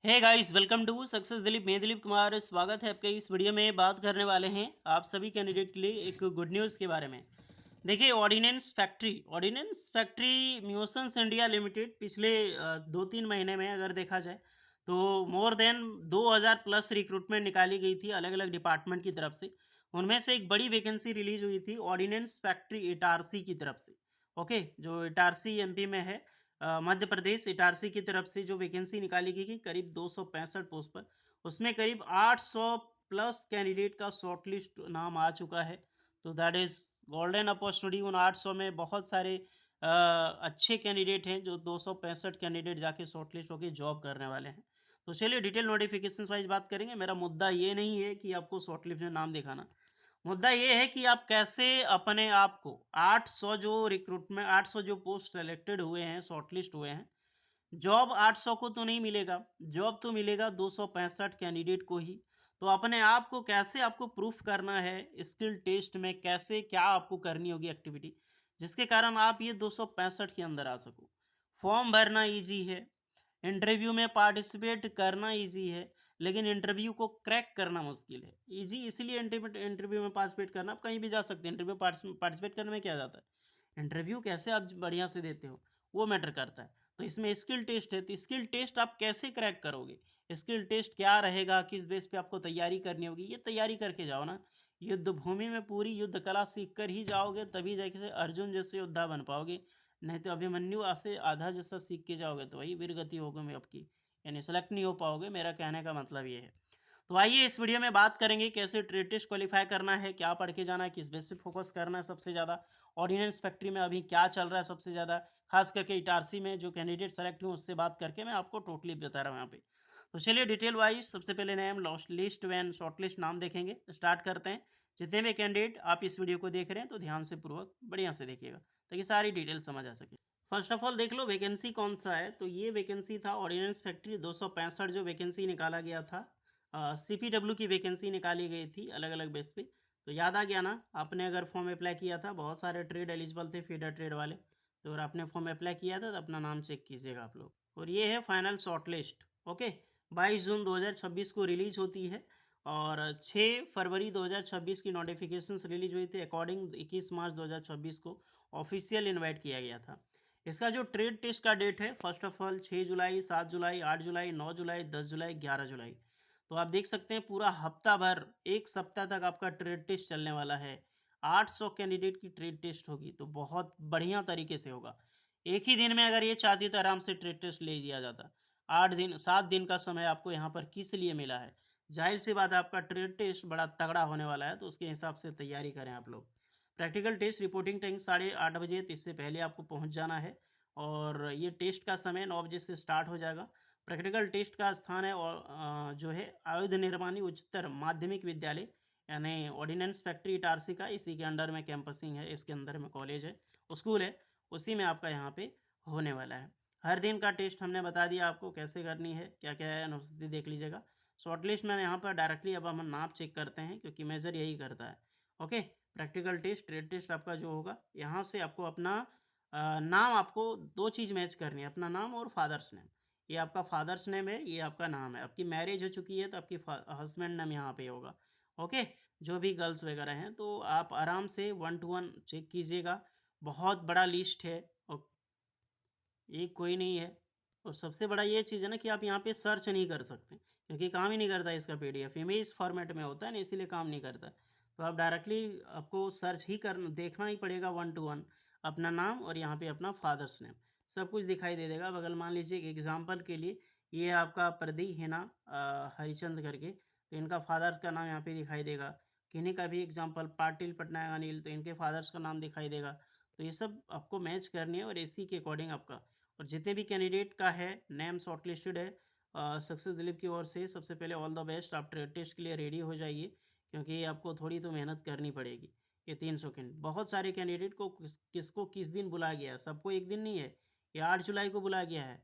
Hey guys, welcome to success Dilip. मैं दिलीप कुमार, स्वागत है आपका। इस वीडियो में बात करने वाले हैं आप सभी कैंडिडेट के लिए एक गुड न्यूज़ के बारे में। देखिए, ऑर्डिनेंस फैक्ट्री म्यूसन्स इंडिया लिमिटेड पिछले 2-3 महीने में अगर देखा जाए तो मोर देन 2000 प्लस रिक्रूटमेंट निकाली गई थी अलग अलग डिपार्टमेंट की तरफ से। उनमें से एक बड़ी वैकेंसी रिलीज हुई थी ऑर्डिनेंस फैक्ट्री इटारसी की तरफ से। ओके, जो इटारसी एमपी में है, मध्य प्रदेश, इटारसी की तरफ से जो वैकेंसी निकाली गई थी करीब 265 पोस्ट पर। उसमें करीब 800 प्लस कैंडिडेट का शॉर्टलिस्ट नाम आ चुका है। तो दैट इज गोल्डन अपॉर्चुनिटी। उन 800 में बहुत सारे अच्छे कैंडिडेट हैं, जो 265 कैंडिडेट जाके शॉर्टलिस्ट होकर जॉब करने वाले हैं। तो चलिए डिटेल नोटिफिकेशन वाइज बात करेंगे। मेरा मुद्दा ये नहीं है कि आपको शॉर्टलिस्ट में नाम दिखाना। मुद्दा ये है कि आप कैसे अपने आप को 800 जो रिक्रूटमेंट 800 जो पोस्ट सेलेक्टेड हुए हैं, शॉर्टलिस्ट हुए हैं, जॉब 800 को तो नहीं मिलेगा, जॉब तो मिलेगा 265 कैंडिडेट को ही। तो अपने आप को कैसे आपको प्रूफ करना है, स्किल टेस्ट में कैसे क्या आपको करनी होगी एक्टिविटी, जिसके कारण आप ये 265 के अंदर आ सको। फॉर्म भरना ईजी है, इंटरव्यू में पार्टिसिपेट करना ईजी है, लेकिन इंटरव्यू को क्रैक करना मुश्किल है। ईजी इसलिए इंटरव्यू में पार्टिसिपेट करना, आप कहीं भी जा सकते हैं। इंटरव्यू पार्टिसिपेट करने में क्या जाता है, इंटरव्यू कैसे आप बढ़िया से देते हो वो मैटर करता है। तो इसमें स्किल टेस्ट है, तो स्किल टेस्ट आप कैसे क्रैक करोगे, स्किल टेस्ट क्या रहेगा, किस बेस पे आपको तैयारी करनी होगी, ये तैयारी करके जाओ ना। युद्ध भूमि में पूरी युद्ध कला सीख कर ही जाओगे, तभी जाके अर्जुन जैसे योद्धा बन पाओगे। नहीं तो अभिमन्यु से आधा जैसा सीख के जाओगे तो वही वीरगति होगी आपकी, यानी सेलेक्ट नहीं हो पाओगे। मेरा कहने का मतलब ये है। तो आइए इस वीडियो में बात करेंगे कैसे ट्रेड टेस्ट क्वालिफाई करना है, क्या पढ़ के जाना है, किस बेस पे फोकस करना है सबसे ज़्यादा, ऑर्डिनेंस फैक्ट्री में अभी क्या चल रहा है सबसे ज़्यादा, खास करके इटारसी में जो कैंडिडेट सेलेक्ट हुए उससे बात करके मैं आपको टोटली बता रहा हूँ यहाँ पे। तो चलिए डिटेल वाइज सबसे पहले नेम लिस्ट वैन शॉर्ट लिस्ट नाम देखेंगे, स्टार्ट करते हैं। जितने भी कैंडिडेट आप इस वीडियो को देख रहे हैं तो ध्यान से पूर्वक बढ़िया से देखिएगा ताकि सारी डिटेल समझ आ सके। फर्स्ट ऑफ ऑल देख लो वैकेंसी कौन सा है। तो ये वैकेंसी था ऑर्डिनेंस फैक्ट्री 265 जो वैकेंसी निकाला गया था। सीपीडब्ल्यू की वैकेंसी निकाली गई थी अलग अलग बेस पे। तो याद आ गया ना, आपने अगर फॉर्म अप्लाई किया था, बहुत सारे ट्रेड एलिजिबल थे, फीडर ट्रेड वाले। तो अगर आपने फॉर्म अप्लाई किया था तो अपना नाम चेक कीजिएगा आप लोग। और ये है फाइनल शॉर्ट लिस्ट। ओके, 22 जून 2026 को रिलीज होती है और 6 फरवरी 2026 की नोटिफिकेशंस रिलीज हुई थी। अकॉर्डिंग 21 मार्च 2026 को ऑफिशियल इनवाइट किया गया था। इसका जो ट्रेड टेस्ट का डेट है, फर्स्ट ऑफ ऑल 6 जुलाई, 7 जुलाई, 8 जुलाई, 9 जुलाई, 10 जुलाई, 11 जुलाई। तो आप देख सकते हैं पूरा हफ्ता भर, एक सप्ताह तक आपका ट्रेड टेस्ट चलने वाला है। 800 कैंडिडेट की ट्रेड टेस्ट होगी, तो बहुत बढ़िया तरीके से होगा। एक ही दिन में अगर ये चाहती तो आराम से ट्रेड टेस्ट ले लिया जाता। 8 दिन 7 दिन का समय आपको यहाँ पर किस लिए मिला है, जाहिर सी बात है आपका ट्रेड टेस्ट बड़ा तगड़ा होने वाला है, तो उसके हिसाब से तैयारी करें आप लोग। प्रैक्टिकल टेस्ट रिपोर्टिंग टाइम 8:30 बजे, तो इससे पहले आपको पहुंच जाना है। और ये टेस्ट का समय 9 बजे से स्टार्ट हो जाएगा। प्रैक्टिकल टेस्ट का स्थान है और जो है आयुध निर्माणी उच्चतर माध्यमिक विद्यालय, यानी ऑर्डिनेंस फैक्ट्री इटारसी का, इसी के अंडर में कैंपसिंग है, इसके अंदर में कॉलेज है, स्कूल है, उसी में आपका यहाँ पे होने वाला है। हर दिन का टेस्ट हमने बता दिया आपको कैसे करनी है, क्या क्या है, अनुपस्थिति देख लीजिएगा। शॉर्ट लिस्ट में यहाँ पर डायरेक्टली अब हम नाम चेक करते हैं, क्योंकि मेजर यही करता है। Okay, practical test trade test आपका जो होगा, यहाँ से आपको अपना नाम, आपको दो चीज़ मैच करनी है, अपना नाम और फादर्स नेम। ये आपका फादर्स नेम है, ये आपका नाम है। आपकी मैरिज हो चुकी है तो आपकी हस्बैंड नेम यहाँ पे होगा। ओके, जो भी गर्ल्स वगैरह हैं तो आप आराम से 1 to 1 चेक कीजिएगा। बहुत बड़ा लिस्ट है और एक कोई नहीं है। और सबसे बड़ा ये चीज़ है ना कि आप यहाँ पे सर्च नहीं कर सकते, क्योंकि काम ही नहीं करता इसका पीडीएफ, इमेज फॉर्मेट में होता है ना, इसीलिए काम नहीं करता। तो आप डायरेक्टली आपको सर्च ही कर देखना ही पड़ेगा 1 to 1, अपना नाम और यहाँ पे अपना फादर्स नेम, सब कुछ दिखाई दे देगा। बगल मान लीजिए एक एग्जाम्पल के लिए, ये आपका प्रदी है ना, हरिचंद करके, तो इनका फादर्स का नाम यहाँ पे दिखाई देगा। किन्हीं का भी एग्जाम्पल पाटिल पटनायक अनिल, तो इनके फादर्स का नाम दिखाई देगा। तो ये सब आपको मैच करनी है और इसी के अकॉर्डिंग आपका, और जितने भी कैंडिडेट का है नेम शॉर्टलिस्टेड है सक्सेस दिलीप की ओर से, सबसे पहले ऑल द बेस्ट। आप ट्रेड टेस्ट के लिए रेडी हो जाइए, क्योंकि आपको थोड़ी तो मेहनत करनी पड़ेगी। ये 300 कैंडिडेट, बहुत सारे कैंडिडेट को किसको किस दिन बुला गया है, सबको एक दिन नहीं है। ये 8 जुलाई को बुला गया है।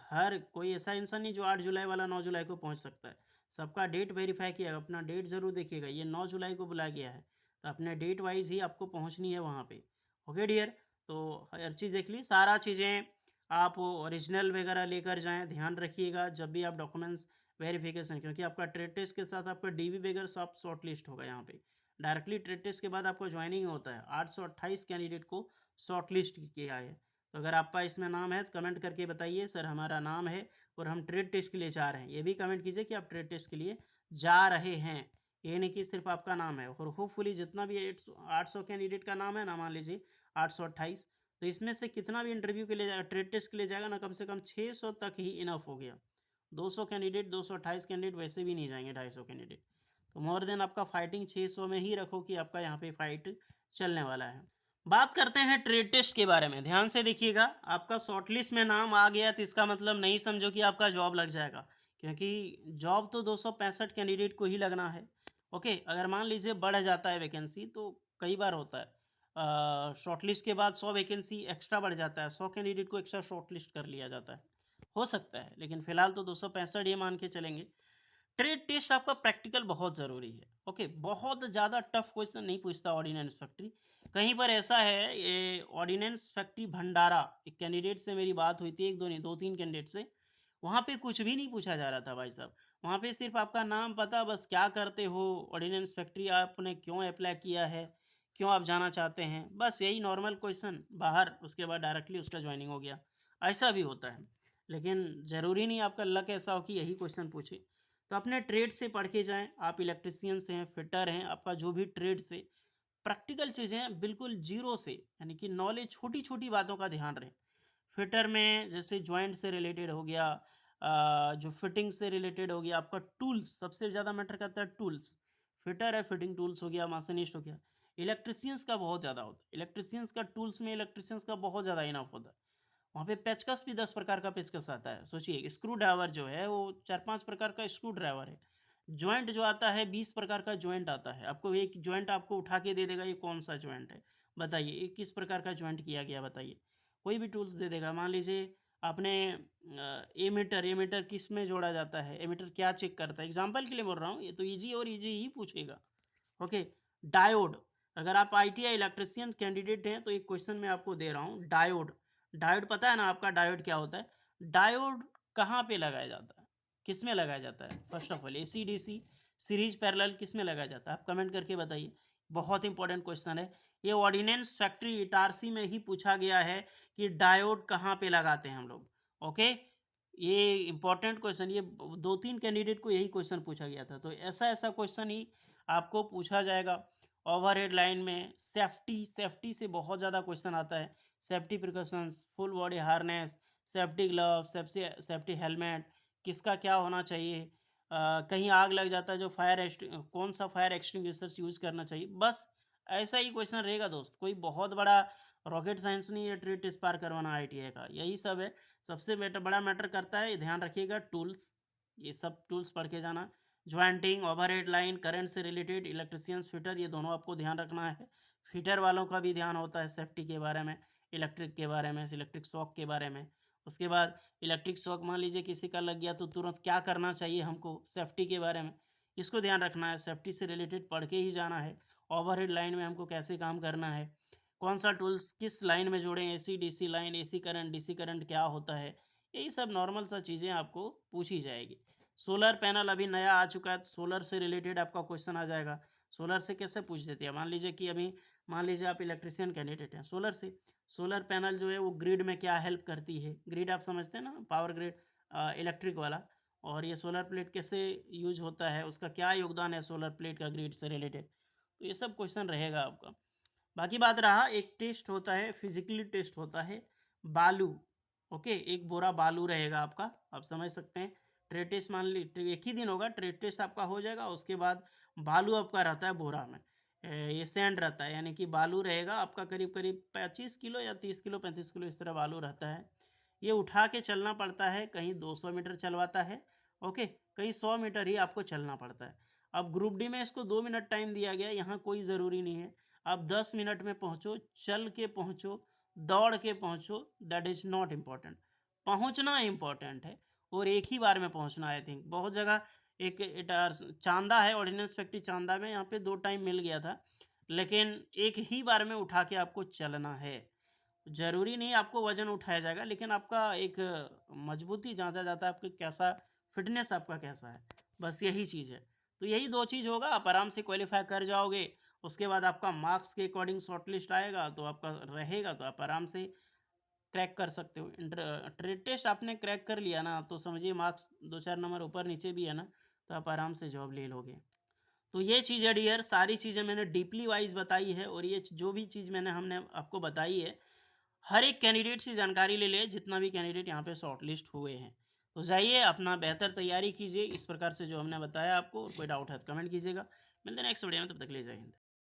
हर कोई ऐसा इंसान नहीं जो 8 जुलाई वाला 9 जुलाई को पहुंच सकता है। सबका डेट वेरीफाई किया, अपना डेट जरूर देखिएगा। ये 9 जुलाई को बुला गया है, तो अपने डेट वाइज ही आपको पहुंचनी है वहाँ पे। ओके डियर, तो हर चीज़ देख ली, सारा चीज़ें आप ओरिजिनल वगैरह लेकर जाएँ, ध्यान रखिएगा जब भी आप डॉक्यूमेंट्स वेरिफिकेशन, क्योंकि आपका ट्रेड टेस्ट के साथ आपका डीवी वगैरह सब शॉर्ट लिस्ट होगा यहाँ पे। डायरेक्टली ट्रेड टेस्ट के बाद आपको ज्वाइनिंग होता है। 828 कैंडिडेट को शॉर्ट लिस्ट किया है। तो अगर आपका इसमें नाम है तो कमेंट करके बताइए सर हमारा नाम है और हम ट्रेड टेस्ट के लिए जा रहे हैं। ये भी कमेंट कीजिए कि आप ट्रेड टेस्ट के लिए जा रहे हैं। ये नहीं कि सिर्फ आपका नाम है। और होपफुली जितना भी 800 कैंडिडेट का नाम है ना, मान लीजिए 828, तो इसमें से कितना भी इंटरव्यू के लिए जाएगा, ट्रेड टेस्ट के लिए जाएगा ना, कम से कम 600 तक ही इनफ हो गया। 200 कैंडिडेट, 228 कैंडिडेट वैसे भी नहीं जाएंगे, 250 कैंडिडेट। तो मोर देन आपका फाइटिंग 600 में ही रखो कि आपका यहाँ पे फाइट चलने वाला है। बात करते हैं ट्रेड टेस्ट के बारे में। ध्यान से देखिएगा, आपका शॉर्टलिस्ट में नाम आ गया तो इसका मतलब नहीं समझो कि आपका जॉब लग जाएगा, क्योंकि जॉब तो 265 कैंडिडेट को ही लगना है। ओके, अगर मान लीजिए बढ़ जाता है वैकेंसी, तो कई बार होता है शॉर्टलिस्ट के बाद 100 वैकेंसी एक्स्ट्रा बढ़ जाता है, 100 कैंडिडेट को एक्स्ट्रा शॉर्टलिस्ट कर लिया जाता है, हो सकता है, लेकिन फिलहाल तो 265 ये मान के चलेंगे। ट्रेड टेस्ट आपका प्रैक्टिकल बहुत ज़रूरी है। ओके, बहुत ज़्यादा टफ क्वेश्चन नहीं पूछता ऑर्डिनेंस फैक्ट्री। कहीं पर ऐसा है, ये ऑर्डिनेंस फैक्ट्री भंडारा, एक कैंडिडेट से मेरी बात हुई थी, एक दो नहीं, दो तीन कैंडिडेट से। वहाँ पे कुछ भी नहीं पूछा जा रहा था भाई साहब। वहाँ पे सिर्फ आपका नाम पता, बस क्या करते हो, ऑर्डिनेंस फैक्ट्री आपने क्यों अप्लाई किया है, क्यों आप जाना चाहते हैं, बस यही नॉर्मल क्वेश्चन बाहर, उसके बाद डायरेक्टली उसका ज्वाइनिंग हो गया। ऐसा भी होता है, लेकिन ज़रूरी नहीं आपका लक ऐसा हो कि यही क्वेश्चन पूछे। तो अपने ट्रेड से पढ़ के जाएँ, आप इलेक्ट्रीशियंस हैं, फिटर हैं, आपका जो भी ट्रेड से प्रैक्टिकल चीज़ें हैं, बिल्कुल ज़ीरो से, यानी कि नॉलेज छोटी-छोटी बातों का ध्यान रहे। फिटर में जैसे जॉइंट से रिलेटेड हो गया, जो फिटिंग से रिलेटेड हो गया, आपका टूल्स सबसे ज़्यादा मैटर करता है, टूल्स। फिटर है, फिटिंग टूल्स हो गया, माशिनिस्ट हो गया। इलेक्ट्रीशियंस का बहुत ज़्यादा होता है। इलेक्ट्रीशियंस का टूल्स में इलेक्ट्रीशियंस का बहुत ज़्यादा इनफ होता है। वहाँ पे पेचकस भी 10 प्रकार का पेचकस आता है। सोचिए, स्क्रू ड्राइवर जो है वो 4-5 प्रकार का स्क्रू ड्राइवर है। जॉइंट जो आता है 20 प्रकार का जॉइंट आता है। आपको एक जॉइंट आपको उठा के दे देगा, ये कौन-सा जॉइंट है? बताइए, ये किस प्रकार का जॉइंट किया गया बताइए? कोई भी टूल्स दे देगा। मान लीजिए आपने एमीटर, एमीटर किस में जोड़ा जाता है? एमीटर क्या चेक करता है? एग्ज़ाम्पल के लिए बोल रहा हूँ, ये तो ईज़ी और ईज़ी ही पूछेगा। ओके, डायोड, अगर आप आईटीआई इलेक्ट्रीशियन कैंडिडेट हैं तो एक क्वेश्चन मैं आपको दे रहा हूँ, डायोड। डायोड पता है ना आपका, डायोड क्या होता है? डायोड कहाँ पे लगाया जाता है, किस में लगाया जाता है? First of all AC DC, series parallel, किस में लगाया जाता है? आप कमेंट करके बताइए। बहुत इंपॉर्टेंट क्वेश्चन है। ये ऑर्डिनेंस फैक्ट्री इटारसी में ही पूछा गया है कि डायोड कहाँ पे लगाते हैं हम लोग। ओके, ये इंपॉर्टेंट क्वेश्चन, ये दो तीन कैंडिडेट को यही क्वेश्चन पूछा गया था, तो ऐसा ऐसा क्वेश्चन ही आपको पूछा जाएगा। ओवरहेड लाइन में सेफ्टी, सेफ्टी से बहुत ज़्यादा क्वेश्चन आता है। Safety precautions, full body harness, safety glove, safety safety helmet, किसका क्या होना चाहिए, कहीं आग लग जाता है जो कौन सा फायर एक्सटिंग्विशर्स यूज़ करना चाहिए, बस ऐसा ही क्वेश्चन रहेगा दोस्त। कोई बहुत बड़ा रॉकेट साइंस नहीं है ट्रेड टेस्ट पार करवाना आईटीआई का, यही सब है। सबसे बड़ा मैटर करता है, ध्यान रखिएगा, टूल्स। ये सब टूल्स पढ़ के जाना। ज्वाइंटिंग, ओवरहेड लाइन, करंट से रिलेटेड, इलेक्ट्रिशियंस, फिटर, ये दोनों आपको ध्यान रखना है। फिटर वालों का भी ध्यान होता है सेफ्टी के बारे में, इलेक्ट्रिक के बारे में, इलेक्ट्रिक शॉक के बारे में। उसके बाद इलेक्ट्रिक शॉक मान लीजिए किसी का लग गया तो तुरंत क्या करना चाहिए हमको, सेफ्टी के बारे में, इसको ध्यान रखना है। सेफ्टी से रिलेटेड पढ़ के ही जाना है। ओवरहेड लाइन में हमको कैसे काम करना है, कौन सा टूल्स किस लाइन में जोड़ें, AC DC line, AC current, DC current क्या होता है, यही सब नॉर्मल सा चीज़ें आपको पूछी जाएगी। सोलर पैनल अभी नया आ चुका है, तो सोलर से रिलेटेड आपका क्वेश्चन आ जाएगा। सोलर से कैसे पूछ देते हैं, मान लीजिए कि अभी, मान लीजिए आप इलेक्ट्रिशियन कैंडिडेट हैं, सोलर से, सोलर पैनल जो है वो ग्रिड में क्या हेल्प करती है, ग्रिड आप समझते हैं ना, पावर ग्रिड, इलेक्ट्रिक वाला। और ये सोलर प्लेट कैसे यूज होता है, उसका क्या योगदान है सोलर प्लेट का ग्रिड से रिलेटेड, तो ये सब क्वेश्चन रहेगा आपका। बाकी बात रहा, एक टेस्ट होता है, फिजिकली टेस्ट होता है, बालू। ओके, एक बोरा बालू रहेगा आपका, आप समझ सकते हैं। ट्रेड टेस्ट मान ली एक ही दिन होगा, ट्रेड टेस्ट आपका हो जाएगा, उसके बाद बालू आपका रहता है बोरा में। ये सैंड रहता है, यानी कि बालू रहेगा आपका करीब करीब 25 किलो या 30 किलो, 35 किलो, इस तरह बालू रहता है। ये उठा के चलना पड़ता है, कहीं 200 मीटर चलवाता है। ओके, कहीं 100 मीटर ही आपको चलना पड़ता है। अब ग्रुप डी में इसको 2 मिनट टाइम दिया गया, यहाँ कोई ज़रूरी नहीं है। आप 10 मिनट में पहुँचो, चल के पहुँचो, दौड़ के पहुँचो, दैट इज़ नॉट इम्पोर्टेंट। पहुँचना इम्पोर्टेंट है, और एक ही बार में पहुँचना। आई थिंक बहुत जगह, एक इटार्स चांदा है, ऑर्डिनेंस फैक्ट्री चांदा में, यहाँ पे 2 टाइम मिल गया था, लेकिन एक ही बार में उठा के आपको चलना है। ज़रूरी नहीं आपको वज़न उठाया जाएगा, लेकिन आपका एक मज़बूती जाँचा जाता है, आपके कैसा फ़िटनेस आपका कैसा है, बस यही चीज़ है। तो यही 2 चीज़ होगा, आप आराम से क्वालीफ़ाई कर जाओगे, उसके बाद आपका मार्क्स के अकॉर्डिंग शॉर्टलिस्ट आएगा, तो आपका रहेगा, तो आप आराम से क्रैक कर सकते हो। ट्रेड टेस्ट आपने क्रैक कर लिया ना, तो समझिए मार्क्स 2-4 नंबर ऊपर-नीचे भी है ना, तो आप आराम से जॉब ले लोगे। तो ये चीज़ है डियर, सारी चीज़ें मैंने डीपली वाइज़ बताई है और ये जो भी चीज़ हमने आपको बताई है, हर एक कैंडिडेट से जानकारी ले लें, जितना भी कैंडिडेट यहाँ पे शॉर्टलिस्ट हुए हैं। तो जाइए अपना बेहतर तैयारी कीजिए, इस प्रकार से जो हमने बताया आपको, कोई डाउट है तो कमेंट कीजिएगा। मिलते हैं नेक्स्ट वीडियो में, तब तक के लिए जय हिंद।